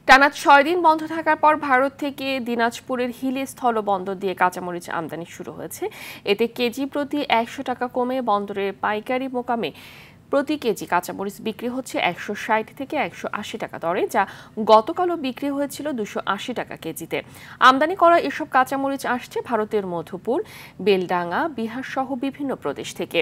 টানা ৬ দিন বন্ধ থাকার পর ভারত থেকে দিনাজপুরের হিলি স্থলবন্দর দিয়ে কাঁচামরিচ আমদানি শুরু হয়েছে। এতে কেজি প্রতি ১০০ টাকা কমে বন্দরের পাইকারি মোকামে প্রতি কেজি কাঁচামরিচ বিক্রি হচ্ছে ১৬০ থেকে ১৮০ টাকা দরে, যা গতকালও বিক্রি হয়েছিল ২৮০ টাকা কেজিতে। আমদানি করা এসব কাঁচামরিচ আসছে ভারতের মধুপুর, বেলডাঙ্গা, বিহার সহ বিভিন্ন প্রদেশ থেকে।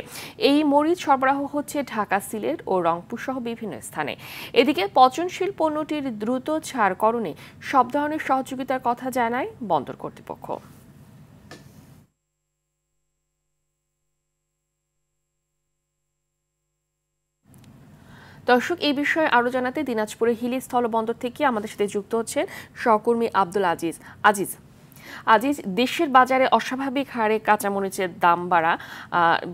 এই মরিচ সরবরাহ হচ্ছে ঢাকা, সিলেট ও রংপুর সহ বিভিন্ন স্থানে। এদিকে পচনশীল পণ্যটির দ্রুত ছাড়করণে সব ধরনের সহযোগিতার কথা জানায় বন্দর কর্তৃপক্ষ। দর্শক, এই বিষয়ে আরো জানাতে দিনাজপুরের হিলি স্থলবন্দর থেকে আমাদের সাথে যুক্ত হচ্ছেন সহকর্মী আব্দুল আজিজ। আজিজ, দেশের বাজারে অস্বাভাবিক হারে কাঁচামরিচের দাম বাড়া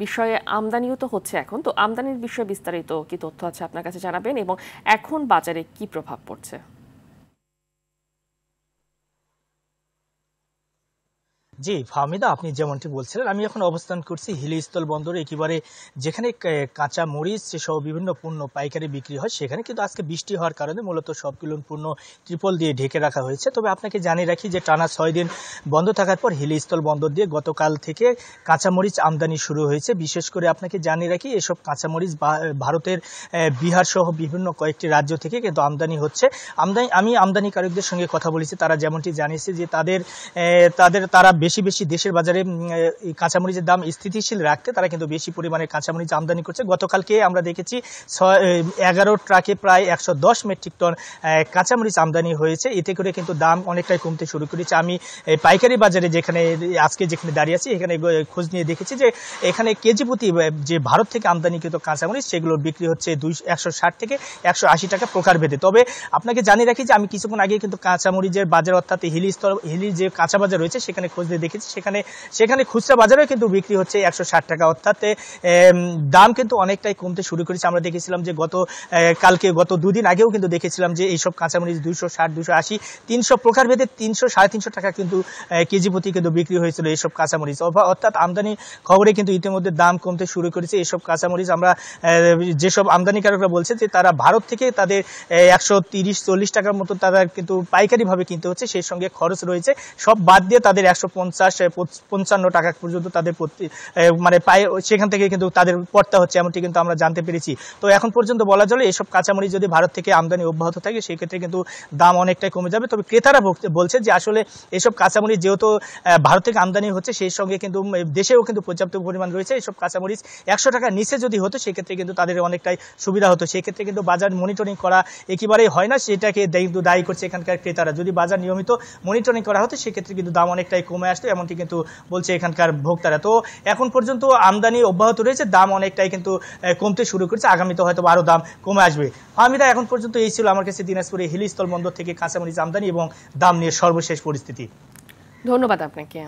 বিষয়ে আমদানিও তো হচ্ছে এখন, তো আমদানির বিষয়ে বিস্তারিত কি তথ্য আছে আপনার কাছে জানাবেন, এবং এখন বাজারে কি প্রভাব পড়ছে? জি ফাহমিদা, আপনি যেমনটি বলছিলেন, আমি এখন অবস্থান করছি হিলি স্থল বন্দরে, একেবারে যেখানে কাঁচা মরিচ সহ বিভিন্ন পণ্য পাইকারি বিক্রি হয় সেখানে। কিন্তু আজকে বৃষ্টি হওয়ার কারণে মূলত সবগুলো পণ্য ত্রিপল দিয়ে ঢেকে রাখা হয়েছে। তবে আপনাকে জানিয়ে রাখি যে টানা ৬ দিন বন্ধ থাকার পর হিলি স্থল বন্দর দিয়ে গতকাল থেকে কাঁচামরিচ আমদানি শুরু হয়েছে। বিশেষ করে আপনাকে জানিয়ে রাখি, এসব কাঁচামরিচ ভারতের বিহার সহ বিভিন্ন কয়েকটি রাজ্য থেকে কিন্তু আমদানি হচ্ছে। আমি আমদানিকারকদের সঙ্গে কথা বলেছি, তারা যেমনটি জানিয়েছে যে তারা বেশি দেশের বাজারে কাঁচামরিচের দাম স্থিতিশীল রাখতে তারা কিন্তু বেশি পরিমাণে কাঁচামরিচ আমদানি করছে। গতকালকে আমরা দেখেছি 11 ট্রাকে প্রায় 110 মেট্রিক টন কাঁচামরিচ আমদানি হয়েছে। এতে করে কিন্তু দাম অনেকটাই কমতে শুরু করেছে। আমি পাইকারি বাজারে যেখানে দাঁড়িয়ে আছি, এখানে খোঁজ নিয়ে দেখেছি যে এখানে কেজি প্রতি যে ভারত থেকে আমদানিকৃত কাঁচামরিচ সেগুলোর বিক্রি হচ্ছে 160 থেকে 180 টাকা প্রকারভেদে। তবে আপনাকে জানিয়ে রাখি যে আমি কিছুক্ষণ আগে কিন্তু কাঁচামরিচের বাজার, অর্থাৎ হিলি যে কাঁচা বাজার রয়েছে সেখানে খোঁজ দিয়ে দেখেছি, সেখানে খুচরা বাজারেও কিন্তু বিক্রি হচ্ছে 160 টাকা, অর্থাৎ দাম কিন্তু অনেকটাই কমতে শুরু করেছে। আমরা দেখেছিলাম যে গত দুদিন আগেও কিন্তু দেখেছিলাম যে এইসব কাঁচামরিচ 260, 280, 300 প্রকারভেদে 300, 350 টাকা কিন্তু কেজি প্রতি কিন্তু বিক্রি হয়েছিল এইসব কাঁচামরিচ। অর্থাৎ আমদানি খবরে কিন্তু ইতিমধ্যে দাম কমতে শুরু করেছে এইসব কাঁচামরিচ। আমরা যেসব আমদানিকারকরা বলছে যে তারা ভারত থেকে তাদের 130-40 টাকার মতো তারা কিন্তু পাইকারিভাবে কিনতে হচ্ছে, সেই সঙ্গে খরচ রয়েছে। সব বাদ দিয়ে তাদের 150-55 টাকা পর্যন্ত তাদের মানে সেখান থেকে কিন্তু তাদের পড়তে হচ্ছে, এমনটি কিন্তু আমরা জানতে পেরেছি। তো এখন পর্যন্ত বলা চলে এসব কাঁচামরিচ যদি ভারত থেকে আমদানি অব্যাহত থাকে সেক্ষেত্রে কিন্তু দাম অনেকটাই কমে যাবে। তবে ক্রেতারা বলছে যে আসলে এসব কাঁচামরিচ যেহেতু ভারত থেকে আমদানি হচ্ছে, সেই সঙ্গে কিন্তু দেশেও কিন্তু পর্যাপ্ত পরিমাণ রয়েছে। এসব কাঁচামরিচ 100 টাকার নিচে যদি হতো সেক্ষেত্রে কিন্তু তাদের অনেকটাই সুবিধা হতো। সেক্ষেত্রে কিন্তু বাজার মনিটরিং করা একেবারেই হয় না, সেটাকে কিন্তু দায়ী করছে এখানকার ক্রেতারা। যদি বাজার নিয়মিত মনিটরিং করা হতো সেক্ষেত্রে কিন্তু দাম অনেকটাই কমে আসতো, এমনটি কিন্তু বলছে এখানকার ভোক্তারা। তো এখন পর্যন্ত আমদানি অব্যাহত রয়েছে, দাম অনেকটাই কিন্তু কমতে শুরু করেছে, আগামীতে হয়তো আরো দাম কমে আসবে। ফাহমিদা, এখন পর্যন্ত এই ছিল আমার কাছে দিনাজপুরে হিলি স্থল বন্দর থেকে কাঁচামরিচ আমদানি এবং দাম নিয়ে সর্বশেষ পরিস্থিতি। ধন্যবাদ আপনাকে।